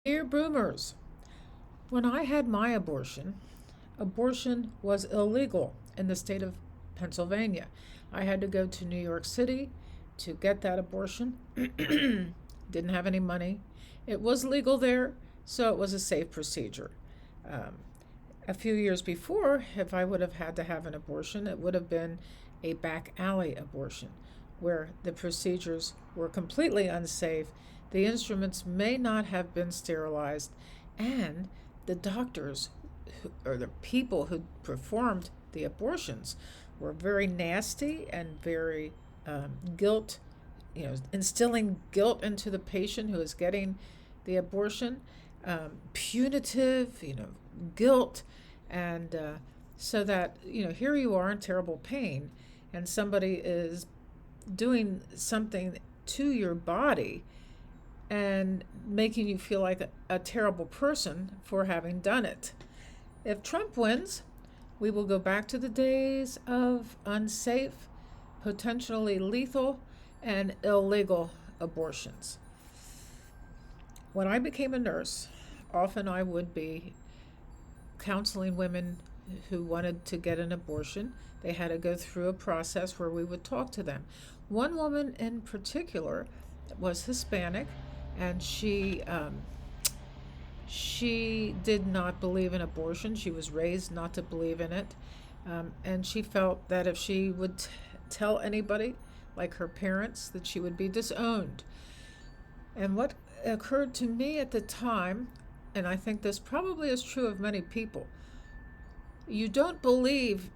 Dear Boomers, when I had my abortion, abortion was illegal in the state of Pennsylvania. I had to go to New York City to get that abortion. Didn't have any money. It was legal there, so it was a safe procedure. Um, a few years before, if I would have had to have an abortion, it would have been a back alley abortion where the procedures were completely unsafe. The instruments may not have been sterilized, and the doctors or the people who performed the abortions were very nasty and very guilt, instilling guilt into the patient who is getting the abortion, punitive, guilt, and so that, here you are in terrible pain, and somebody is doing something to your body and making you feel like a terrible person for having done it. If Trump wins, we will go back to the days of unsafe, potentially lethal, and illegal abortions. When I became a nurse, often I would be counseling women who wanted to get an abortion. They had to go through a process where we would talk to them. One woman in particular was Hispanic, and she did not believe in abortion. She was raised not to believe in it, and she felt that if she would tell anybody, like her parents, that she would be disowned. And what occurred to me at the time, and I think this probably is true of many people, you don't believe,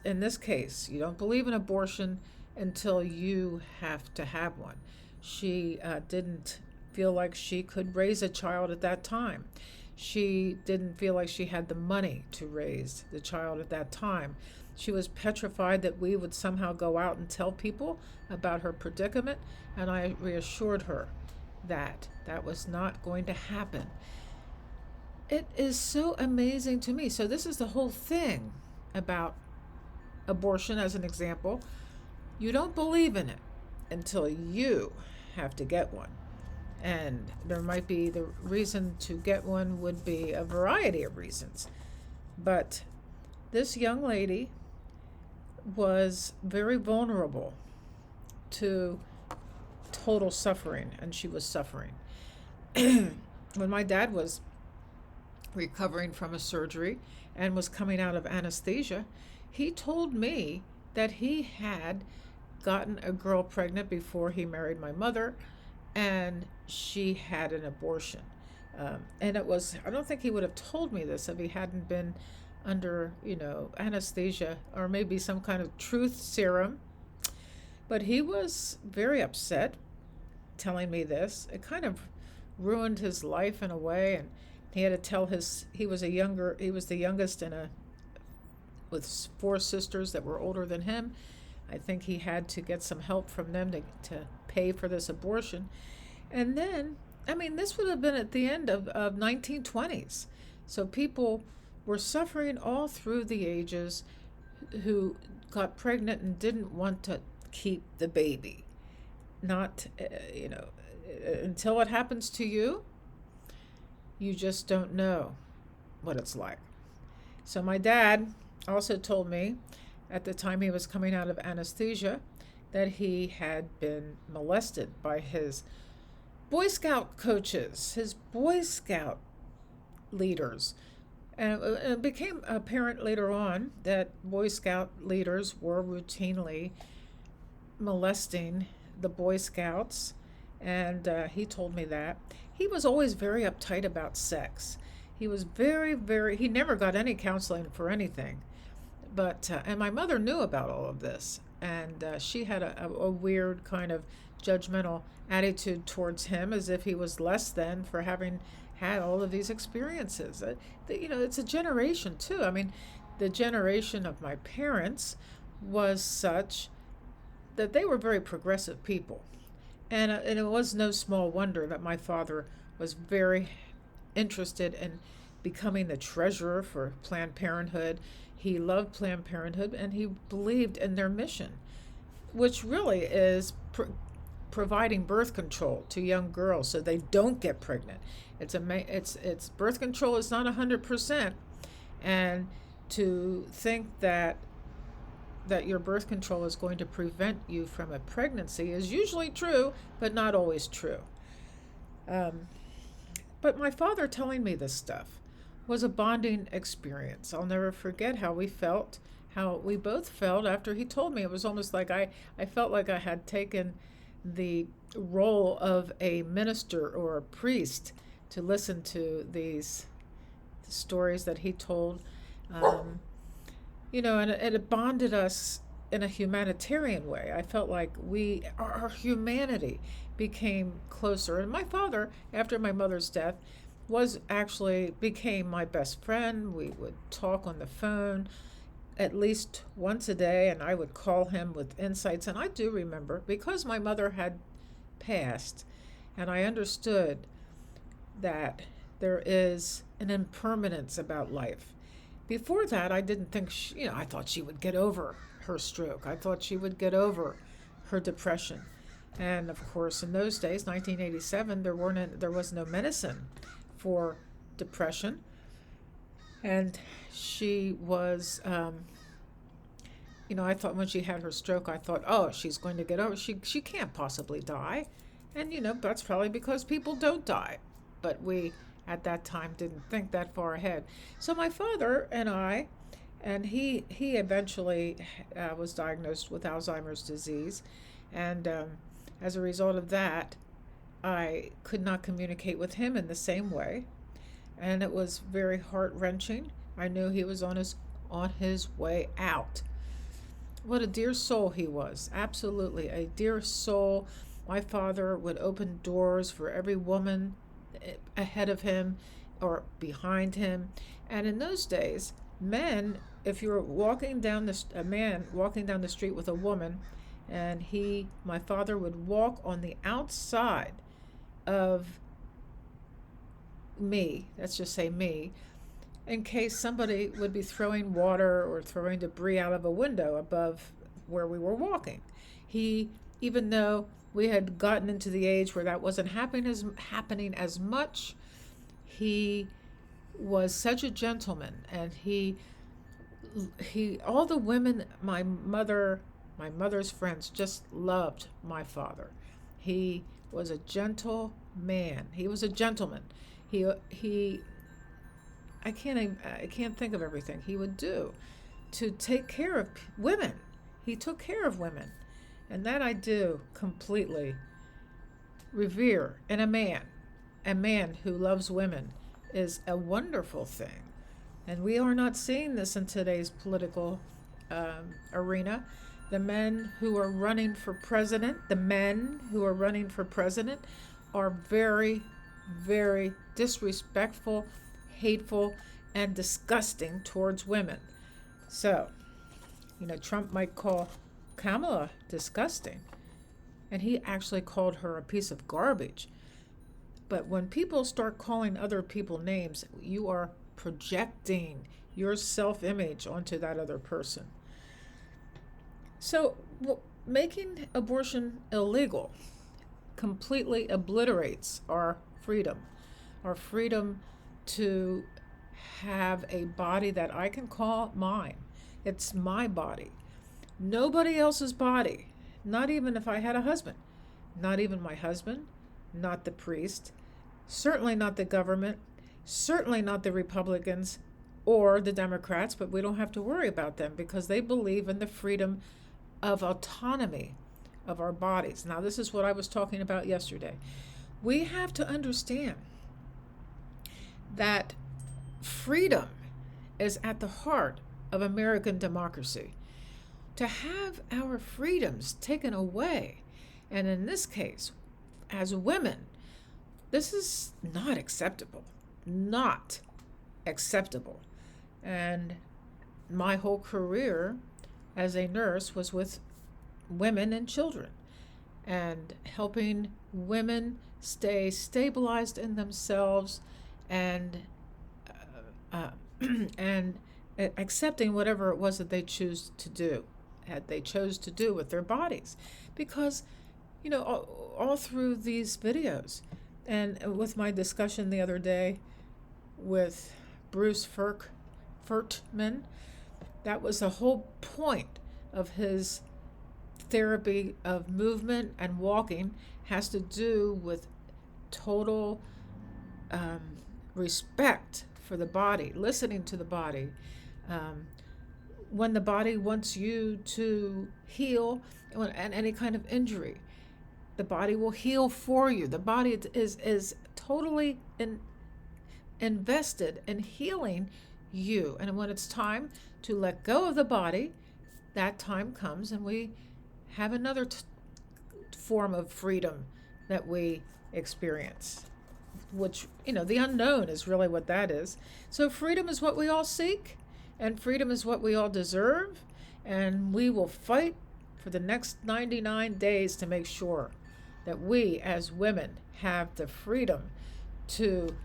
in this case, you don't believe in abortion until you have to have one. She didn't feel like she could raise a child at that time. She didn't feel like she had the money to raise the child at that time. She was petrified that we would somehow go out and tell people about her predicament, and I reassured her that that was not going to happen. It is so amazing to me. So this is the whole thing about abortion as an example. You don't believe in it until you have to get one. And there might be the reason to get one would be a variety of reasons. But this young lady was very vulnerable to total suffering, and she was suffering. When my dad was recovering from a surgery and was coming out of anesthesia, he told me that he had gotten a girl pregnant before he married my mother, and she had an abortion. And it was, I don't think he would have told me this if he hadn't been under, anesthesia or maybe some kind of truth serum. But he was very upset telling me this. It kind of ruined his life in a way, and he had to tell he was the youngest with four sisters that were older than him. I think he had to get some help from them to pay for this abortion. And then, this would have been at the end of 1920s. So people were suffering all through the ages who got pregnant and didn't want to keep the baby. Not, until it happens to you, you just don't know what it's like. So my dad also told me at the time he was coming out of anesthesia that he had been molested by his Boy Scout coaches, his Boy Scout leaders. And it became apparent later on that Boy Scout leaders were routinely molesting the Boy Scouts, and he told me that. He was always very uptight about sex. He was he never got any counseling for anything. But, and my mother knew about all of this, and she had a weird kind of judgmental attitude towards him, as if he was less than for having had all of these experiences. It's a generation too. The generation of my parents was such that they were very progressive people. And it was no small wonder that my father was very interested in becoming the treasurer for Planned Parenthood. He loved Planned Parenthood, and he believed in their mission, which really is providing birth control to young girls so they don't get pregnant. It's birth control is not 100%, and to think that your birth control is going to prevent you from a pregnancy is usually true, but not always true. Um, but my father telling me this stuff was a bonding experience. I'll never forget how we both felt after he told me. It was almost like I felt like I had taken the role of a minister or a priest to listen to these stories that he told. Um, and it bonded us in a humanitarian way. I felt like our humanity became closer. And my father, after my mother's death, became my best friend. We would talk on the phone at least once a day, and I would call him with insights. And I do remember, because my mother had passed, and I understood that there is an impermanence about life. Before that, I didn't think I thought she would get over her stroke. I thought she would get over her depression. And of course, in those days, 1987, there was no medicine for depression. And she was, I thought when she had her stroke, I thought, oh, she's going to get over. She can't possibly die. And, that's probably because people don't die. But we, at that time, didn't think that far ahead. So my father and he eventually was diagnosed with Alzheimer's disease. And as a result of that, I could not communicate with him in the same way. And it was very heart-wrenching. I knew he was on his way out. What a dear soul he was. Absolutely, a dear soul. My father would open doors for every woman ahead of him or behind him. And in those days, men, if you were a man walking down the street with a woman, and my father would walk on the outside of me, let's just say me, in case somebody would be throwing water or throwing debris out of a window above where we were walking. Even though we had gotten into the age where that wasn't happening as much, he was such a gentleman, and he all the women, my mother's friends, just loved my father. He was a gentle man. He was a gentleman. He I can't think of everything he would do to take care of women. He took care of women, and that I do completely revere in a man. A man who loves women is a wonderful thing, and we are not seeing this in today's political arena. The men who are running for president, are very, very disrespectful, hateful, and disgusting towards women. So, Trump might call Kamala disgusting, and he actually called her a piece of garbage. But when people start calling other people names, you are projecting your self-image onto that other person. So, making abortion illegal completely obliterates our freedom to have a body that I can call mine. It's my body. Nobody else's body. Not even if I had a husband. Not even my husband. Not the priest. Certainly not the government. Certainly not the Republicans or the Democrats, but we don't have to worry about them because they believe in the freedom of autonomy of our bodies. Now, this is what I was talking about yesterday. We have to understand that freedom is at the heart of American democracy. To have our freedoms taken away, and in this case, as women, this is not acceptable. Not acceptable. And my whole career as a nurse was with women and children and helping women stay stabilized in themselves and and accepting whatever it was that they chose to do with their bodies. Because all through these videos. And with my discussion the other day with Bruce Furtman, that was the whole point of his therapy of movement and walking, has to do with total um, respect for the body, listening to the body. Um, when the body wants you to heal and any kind of injury, the body will heal for you. The body is totally invested in healing you. And when it's time to let go of the body, that time comes and we have another form of freedom that we experience, which, the unknown is really what that is. So freedom is what we all seek, and freedom is what we all deserve, and we will fight for the next 99 days to make sure that we as women have the freedom to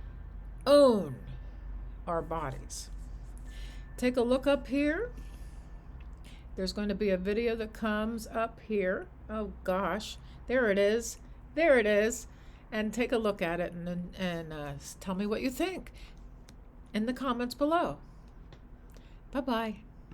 own our bodies. Take a look up here. There's going to be a video that comes up here. Oh gosh, there it is. There it is. And take a look at it and tell me what you think in the comments below. Bye-bye.